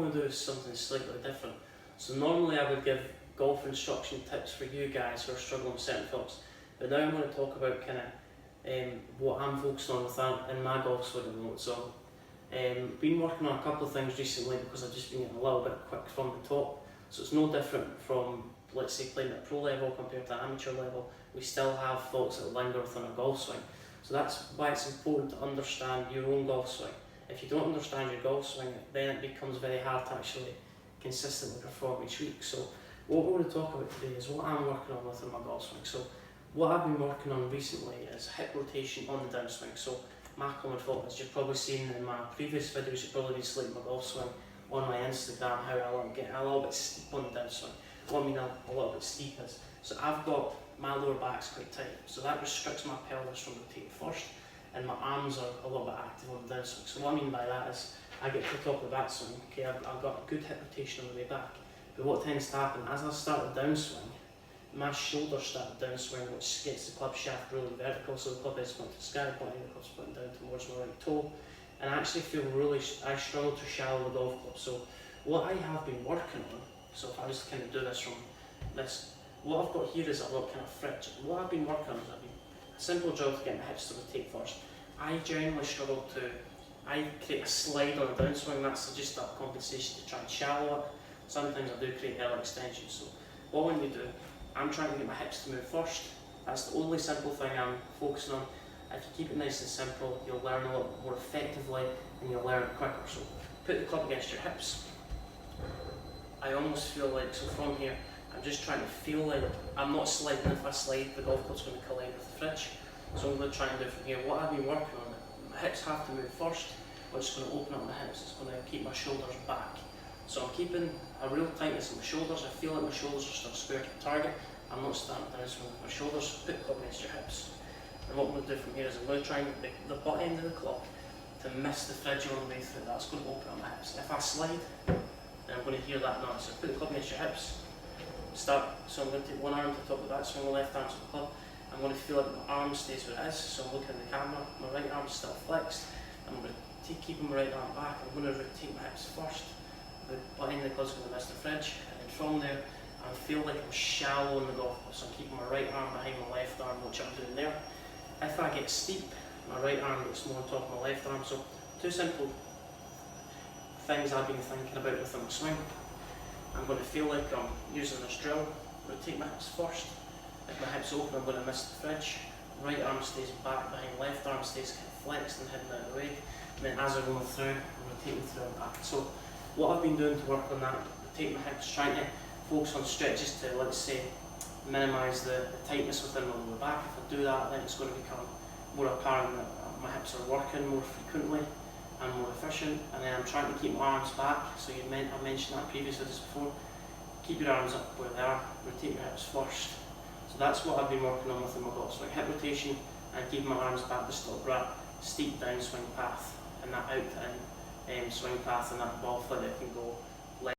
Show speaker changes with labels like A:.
A: I'm going to do something slightly different. So normally I would give golf instruction tips for you guys who are struggling with certain faults, but now I'm going to talk about kind of what I'm focusing on with that in my golf swing at the moment. So been working on a couple of things recently because I've just been getting a little bit quick from the top. So it's no different from, let's say, playing at a pro level compared to amateur level. We still have faults that linger within a golf swing. So that's why it's important to understand your own golf swing. If you don't understand your golf swing, then it becomes very hard to actually consistently perform each week. So what we're going to talk about today is what I'm working on within my golf swing. So what I've been working on recently is hip rotation on the downswing. So my common fault, as you've probably seen in my previous videos, you've probably been slating my golf swing on my Instagram, how I get a little bit steep on the downswing. What I mean a little bit steep is, so I've got my lower back's quite tight, so that restricts my pelvis from rotating first, and my arms are a little bit active on the downswing. So what I mean by that is, I get to the top of the backswing, okay, I've got a good hip rotation on the way back, but what tends to happen, as I start the downswing, my shoulders start the downswing, which gets the club shaft really vertical, so the club head's pointing to the sky, pointing the club's pointing down towards my right toe, and I actually feel I struggle to shallow the golf club. So what I have been working on, so if I was to kind of do this from this, what I've got here is a little kind of fridge. What I've been working on is a simple drill to get my hips to rotate first. I generally struggle to, I create a slide on the downswing, that's just a compensation to try and shallow it. Sometimes I do create L extensions. So what when you do, I'm trying to get my hips to move first. That's the only simple thing I'm focusing on. If you keep it nice and simple, you'll learn a lot more effectively and you'll learn it quicker. So put the club against your hips. I almost feel like, so from here, I'm just trying to feel like I'm not sliding. If I slide, the golf club's going to collide with the fridge. So I'm going to try and do from here. What I've been working on, my hips have to move first, which is going to open up my hips. It's going to keep my shoulders back. So I'm keeping a real tightness in my shoulders. I feel like my shoulders are still square to the target. I'm not starting down with my shoulders. Put the club against your hips. And what I'm going to do from here is I'm going to try and get the butt end of the club to miss the fridge all the way through. That's going to open up my hips. If I slide, then I'm going to hear that noise. So put the club against your hips. Start. So I'm going to take one arm to the top of that, swing the left arm to the club. I'm going to feel like my arm stays where it is. So I'm looking at the camera. My right arm's still flexed. I'm going to keep my right arm back. I'm going to rotate my hips first. The butt end of the club's going to miss the fridge. And from there, I feel like I'm shallow in the golf club. So I'm keeping my right arm behind my left arm, which I'm doing there. If I get steep, my right arm gets more on top of my left arm. So two simple things I've been thinking about within my swing. I'm going to feel like I'm using this drill, rotate my hips first. If my hips open, I'm going to miss the fridge. Right arm stays back behind, left arm stays kind of flexed and hidden out of the way. And then as I'm going through, I'm rotating through and back. So what I've been doing to work on that, rotate my hips, trying to focus on stretches to, let's say, minimise the tightness within my lower back. If I do that, then it's going to become more apparent that my hips are working more frequently and more efficient. And then I'm trying to keep my arms back. So I mentioned that previously just before. Keep your arms up where they are, rotate your hips first. So that's what I've been working on within my golf swing. Hip rotation and keep my arms back to stop that steep downswing path and that out and swing path and that ball flight that can go